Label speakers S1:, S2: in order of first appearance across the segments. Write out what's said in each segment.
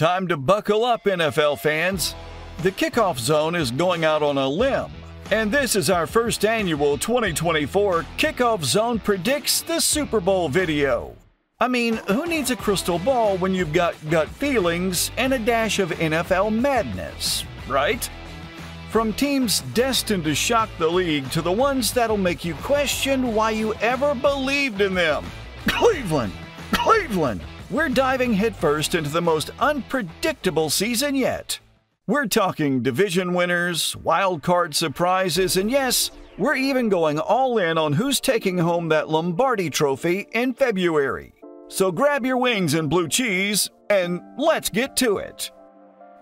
S1: Time to buckle up, NFL fans. The kickoff zone is going out on a limb, and this is our first annual 2024 Kickoff Zone Predicts the Super Bowl video. I mean, who needs a crystal ball when you've got gut feelings and a dash of NFL madness, right? From teams destined to shock the league to the ones that'll make you question why you ever believed in them. Cleveland! We're diving headfirst into the most unpredictable season yet. We're talking division winners, wildcard surprises, and yes, we're even going all in on who's taking home that Lombardi trophy in February. So grab your wings and blue cheese, and let's get to it.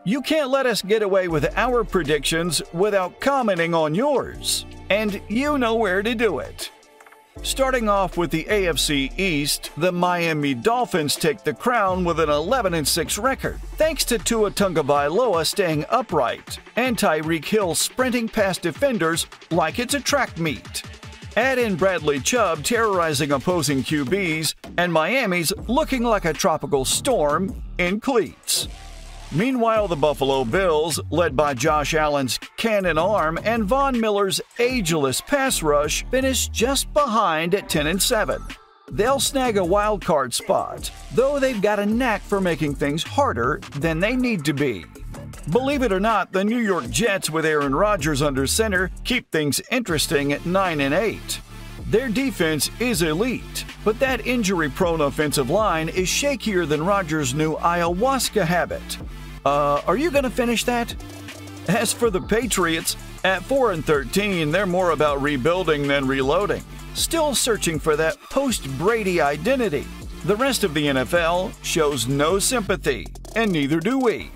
S1: You can't let us get away with our predictions without commenting on yours, and you know where to do it. Starting off with the AFC East, the Miami Dolphins take the crown with an 11-6 record, thanks to Tua Tagovailoa staying upright and Tyreek Hill sprinting past defenders like it's a track meet. Add in Bradley Chubb terrorizing opposing QBs, and Miami's looking like a tropical storm in cleats. Meanwhile, the Buffalo Bills, led by Josh Allen's cannon arm and Von Miller's ageless pass rush, finished just behind at 10-7. They'll snag a wild card spot, though they've got a knack for making things harder than they need to be. Believe it or not, the New York Jets with Aaron Rodgers under center keep things interesting at 9-8. Their defense is elite, but that injury-prone offensive line is shakier than Rodgers' new ayahuasca habit. Are you going to finish that? As for the Patriots, at 4-13, they're more about rebuilding than reloading, still searching for that post-Brady identity. The rest of the NFL shows no sympathy, and neither do we.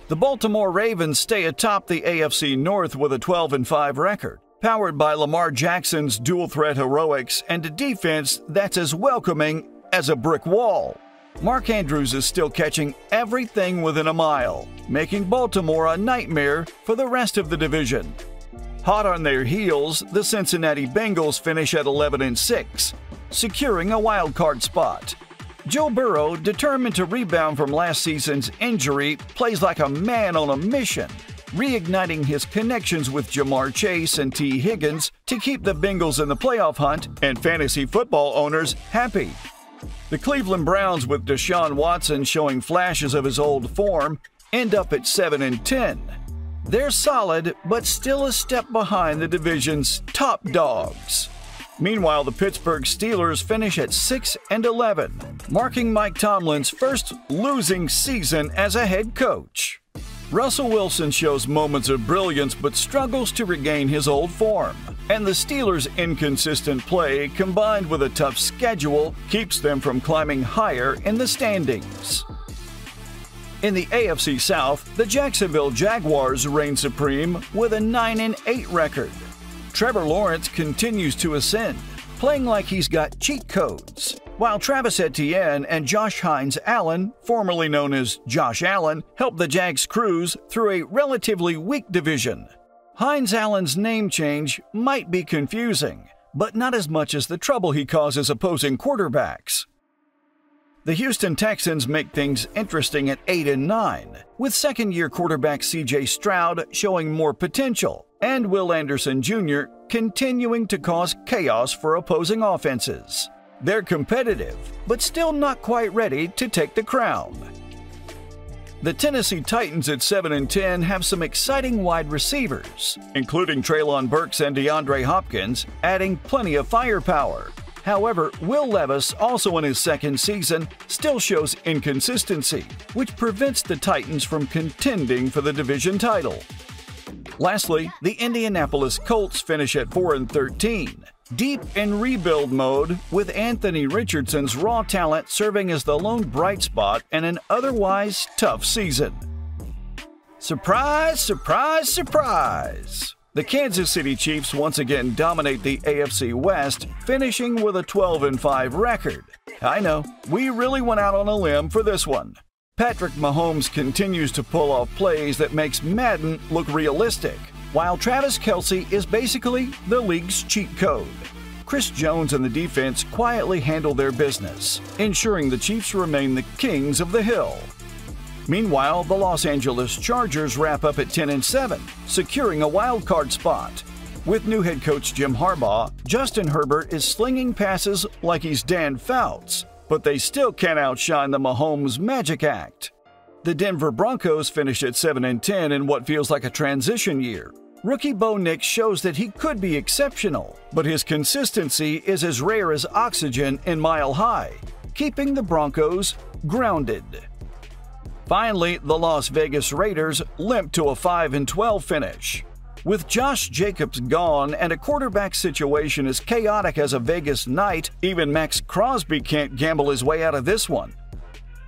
S1: The Baltimore Ravens stay atop the AFC North with a 12-5 record, powered by Lamar Jackson's dual-threat heroics and a defense that's as welcoming as a brick wall. Mark Andrews is still catching everything within a mile, making Baltimore a nightmare for the rest of the division. Hot on their heels, the Cincinnati Bengals finish at 11-6, securing a wild-card spot. Joe Burrow, determined to rebound from last season's injury, plays like a man on a mission, reigniting his connections with Jamar Chase and T. Higgins to keep the Bengals in the playoff hunt and fantasy football owners happy. The Cleveland Browns, with Deshaun Watson showing flashes of his old form, end up at 7-10. They're solid, but still a step behind the division's top dogs. Meanwhile, the Pittsburgh Steelers finish at 6-11, marking Mike Tomlin's first losing season as a head coach. Russell Wilson shows moments of brilliance but struggles to regain his old form, and the Steelers' inconsistent play combined with a tough schedule keeps them from climbing higher in the standings. In the AFC South, the Jacksonville Jaguars reign supreme with a 9-8 record. Trevor Lawrence continues to ascend, playing like he's got cheat codes, while Travis Etienne and Josh Hines Allen, formerly known as Josh Allen, help the Jags cruise through a relatively weak division. Hines Allen's name change might be confusing, but not as much as the trouble he causes opposing quarterbacks. The Houston Texans make things interesting at 8-9, with second-year quarterback C.J. Stroud showing more potential, and Will Anderson Jr. continuing to cause chaos for opposing offenses. They're competitive, but still not quite ready to take the crown. The Tennessee Titans at 7-10 have some exciting wide receivers, including Treylon Burks and DeAndre Hopkins, adding plenty of firepower. However, Will Levis, also in his second season, still shows inconsistency, which prevents the Titans from contending for the division title. Lastly, the Indianapolis Colts finish at 4-13, deep in rebuild mode, with Anthony Richardson's raw talent serving as the lone bright spot in an otherwise tough season. Surprise, surprise, surprise! The Kansas City Chiefs once again dominate the AFC West, finishing with a 12-5 record. I know, we really went out on a limb for this one. Patrick Mahomes continues to pull off plays that makes Madden look realistic, while Travis Kelce is basically the league's cheat code. Chris Jones and the defense quietly handle their business, ensuring the Chiefs remain the kings of the hill. Meanwhile, the Los Angeles Chargers wrap up at 10-7, securing a wildcard spot. With new head coach Jim Harbaugh, Justin Herbert is slinging passes like he's Dan Fouts, but they still can't outshine the Mahomes magic act. The Denver Broncos finish at 7-10 in what feels like a transition year. Rookie Bo Nix shows that he could be exceptional, but his consistency is as rare as oxygen in Mile High, keeping the Broncos grounded. Finally, the Las Vegas Raiders limp to a 5-12 finish. With Josh Jacobs gone and a quarterback situation as chaotic as a Vegas night, even Max Crosby can't gamble his way out of this one.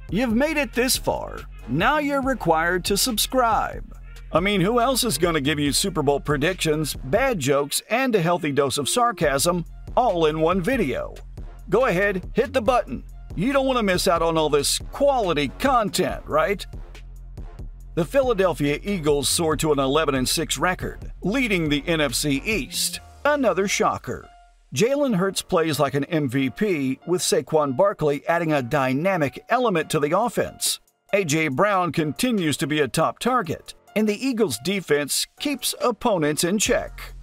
S1: You've made it this far. Now you're required to subscribe. I mean, who else is going to give you Super Bowl predictions, bad jokes, and a healthy dose of sarcasm all in one video? Go ahead, hit the button. You don't want to miss out on all this quality content, right? The Philadelphia Eagles soar to an 11-6 record, leading the NFC East. Another shocker. Jalen Hurts plays like an MVP, with Saquon Barkley adding a dynamic element to the offense. A.J. Brown continues to be a top target, and the Eagles' defense keeps opponents in check.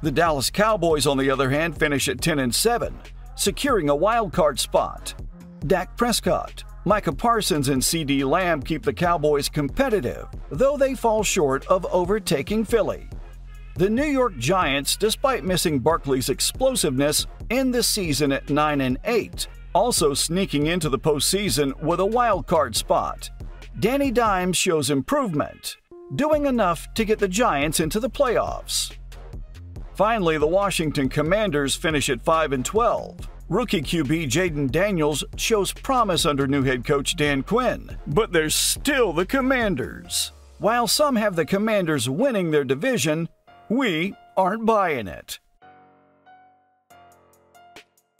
S1: The Dallas Cowboys, on the other hand, finish at 10-7, securing a wild-card spot. Dak Prescott, Micah Parsons, and C.D. Lamb keep the Cowboys competitive, though they fall short of overtaking Philly. The New York Giants, despite missing Barkley's explosiveness, end the season at 9-8, also sneaking into the postseason with a wild-card spot. Danny Dimes shows improvement, doing enough to get the Giants into the playoffs. Finally, the Washington Commanders finish at 5-12. Rookie QB Jaden Daniels shows promise under new head coach Dan Quinn, but they're still the Commanders. While some have the Commanders winning their division, we aren't buying it.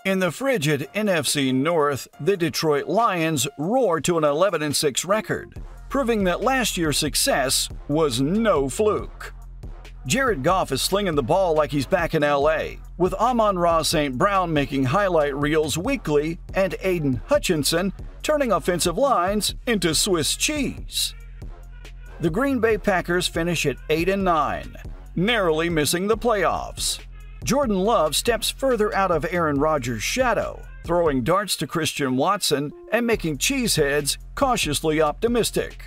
S1: In the frigid NFC North, the Detroit Lions roar to an 11-6 record, proving that last year's success was no fluke. Jared Goff is slinging the ball like he's back in LA, with Amon-Ra St. Brown making highlight reels weekly and Aiden Hutchinson turning offensive lines into Swiss cheese. The Green Bay Packers finish at 8-9, narrowly missing the playoffs. Jordan Love steps further out of Aaron Rodgers' shadow, throwing darts to Christian Watson and making cheeseheads cautiously optimistic.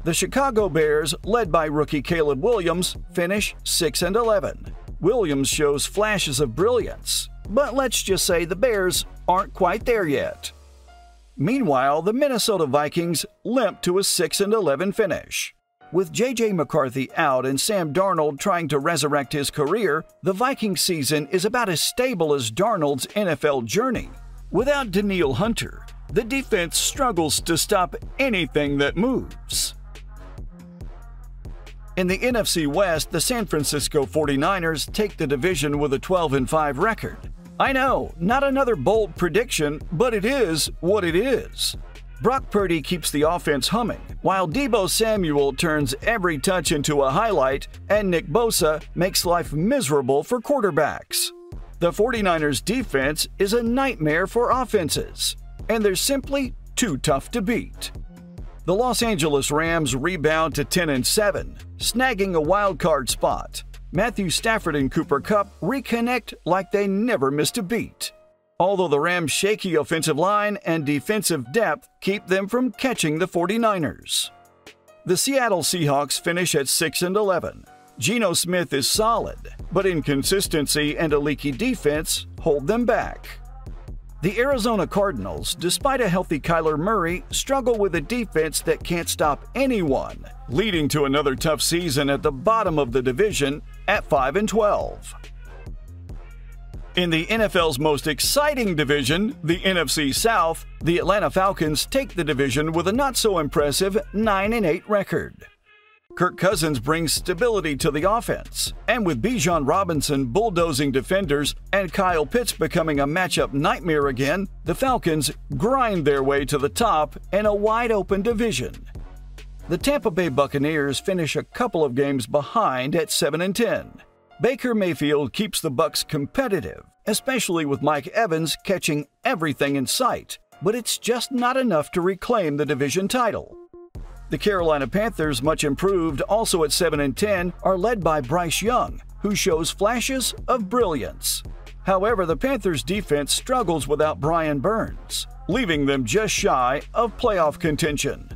S1: The Chicago Bears, led by rookie Caleb Williams, finish 6-11. Williams shows flashes of brilliance, but let's just say the Bears aren't quite there yet. Meanwhile, the Minnesota Vikings limp to a 6-11 finish. With J.J. McCarthy out and Sam Darnold trying to resurrect his career, the Viking season is about as stable as Darnold's NFL journey. Without Danielle Hunter, the defense struggles to stop anything that moves. In the NFC West, the San Francisco 49ers take the division with a 12-5 record. I know, not another bold prediction, but it is what it is. Brock Purdy keeps the offense humming, while Deebo Samuel turns every touch into a highlight, and Nick Bosa makes life miserable for quarterbacks. The 49ers defense is a nightmare for offenses, and they're simply too tough to beat. The Los Angeles Rams rebound to 10-7, snagging a wild-card spot. Matthew Stafford and Cooper Kupp reconnect like they never missed a beat. Although the Rams' shaky offensive line and defensive depth keep them from catching the 49ers. The Seattle Seahawks finish at 6-11. Geno Smith is solid, but inconsistency and a leaky defense hold them back. The Arizona Cardinals, despite a healthy Kyler Murray, struggle with a defense that can't stop anyone, leading to another tough season at the bottom of the division at 5-12. In the NFL's most exciting division, the NFC South, the Atlanta Falcons take the division with a not-so-impressive 9-8 record. Kirk Cousins brings stability to the offense, and with Bijan Robinson bulldozing defenders and Kyle Pitts becoming a matchup nightmare again, the Falcons grind their way to the top in a wide-open division. The Tampa Bay Buccaneers finish a couple of games behind at 7-10. Baker Mayfield keeps the Bucs competitive, especially with Mike Evans catching everything in sight, but it's just not enough to reclaim the division title. The Carolina Panthers, much improved, also at 7-10, are led by Bryce Young, who shows flashes of brilliance. However, the Panthers' defense struggles without Brian Burns, leaving them just shy of playoff contention.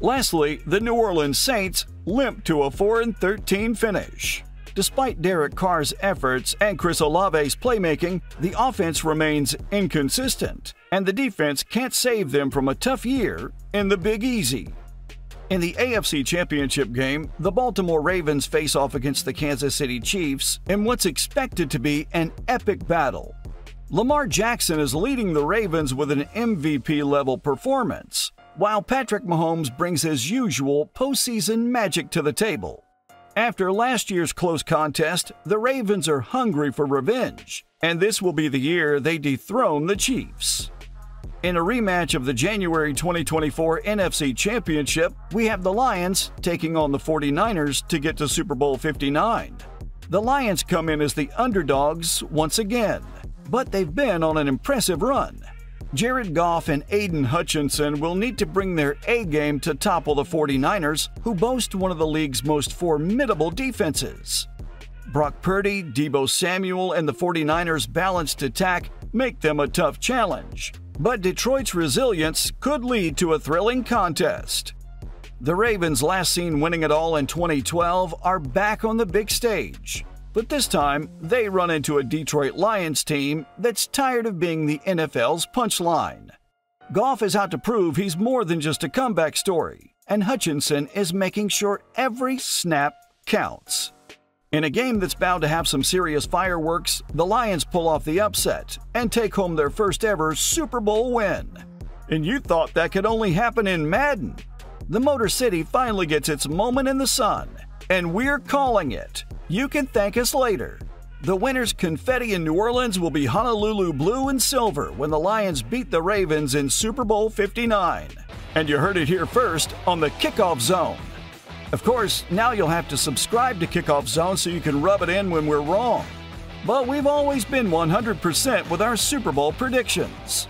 S1: Lastly, the New Orleans Saints limp to a 4-13 finish. Despite Derek Carr's efforts and Chris Olave's playmaking, the offense remains inconsistent, and the defense can't save them from a tough year in the Big Easy. In the AFC Championship game, the Baltimore Ravens face off against the Kansas City Chiefs in what's expected to be an epic battle. Lamar Jackson is leading the Ravens with an MVP-level performance, while Patrick Mahomes brings his usual postseason magic to the table. After last year's close contest, the Ravens are hungry for revenge, and this will be the year they dethrone the Chiefs. In a rematch of the January 2024 NFC Championship, we have the Lions taking on the 49ers to get to Super Bowl 59. The Lions come in as the underdogs once again, but they've been on an impressive run. Jared Goff and Aiden Hutchinson will need to bring their A-game to topple the 49ers, who boast one of the league's most formidable defenses. Brock Purdy, Deebo Samuel, and the 49ers' balanced attack make them a tough challenge, but Detroit's resilience could lead to a thrilling contest. The Ravens, last seen winning it all in 2012, are back on the big stage. But this time, they run into a Detroit Lions team that's tired of being the NFL's punchline. Goff is out to prove he's more than just a comeback story, and Hutchinson is making sure every snap counts. In a game that's bound to have some serious fireworks, the Lions pull off the upset and take home their first ever Super Bowl win. And you thought that could only happen in Madden? The Motor City finally gets its moment in the sun, and we're calling it. You can thank us later. The winner's confetti in New Orleans will be Honolulu blue and silver when the Lions beat the Ravens in Super Bowl 59. And you heard it here first on the Kickoff Zone. Of course, now you'll have to subscribe to Kickoff Zone so you can rub it in when we're wrong. But we've always been 100% with our Super Bowl predictions.